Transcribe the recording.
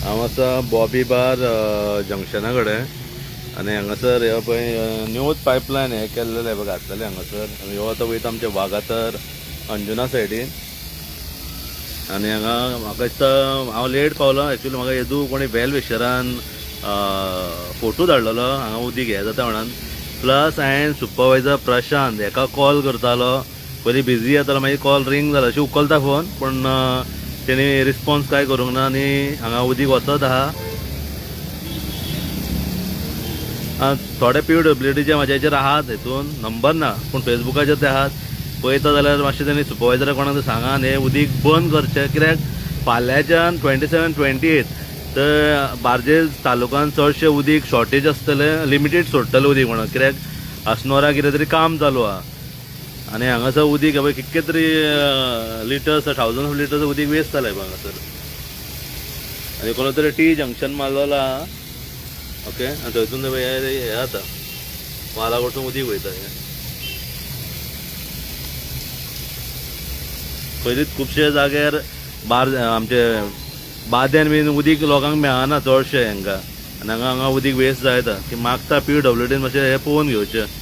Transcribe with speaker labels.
Speaker 1: हांव आसा बॉबी बार जंक्शना कडेन आनी हांगासर हे पळय न्यूज पायपलायन हे केल्लेले बघ घातलेले हांगासर आनी ह्यो आतां वयता आमचे वागातर अंजुना सायडीन आनी हांगा म्हाका दिसता हांव लेट पावलो एक्चुअली म्हाका येदू कोणी वेल विशरान फोटो धाडलेलो हांगा उदीक हे जाता म्हणून प्लस हांवें सुपरवायझर प्रशांत हेका कॉल करतालो पयलीं बिजी येतालो मागीर कॉल रिंग जालो अशें उखलता फोन पूण तेणी रिस्पॉन्स काय करूंक ना आनी हांगा उदीक वचत आहा थोडे PWDचे म्हाज्या हेचेर आहात हेतून नंबर ना पूण फेसबुकाचेर ते आहात पळयता जाल्यार मातशें तेणी सुपरवायझरा कोणाक सांगा हे उदीक बंद करचें कित्याक फाल्यांच्यान 27, 28 तर बार्देस तालुक्यान चडशें उदीक शॉर्टेज आसतलें लिमिटेड सोडटलें उदीक म्हणून कित्याक अस्नोरा कितें तरी काम चालू आहा आनी हांगासर उदीक पळय कितके तरी लिटर्स 1000 ऑफ लिटर्स उदीक वेस्ट जालें हांगासर आनी कोण तरी टी जंक्शन मारलेलो आहा ओके आनी थंयसून हे जाता वाला कडसून उदीक वयता पयलींच खुबशे जाग्यार आमचे बाद्यान बीन उदीक लोकांक मेळना चडशे हांकां आनी हांगा उदीक वेस्ट जायता की मागता PWDन मातशें हें पळोवन घेवचें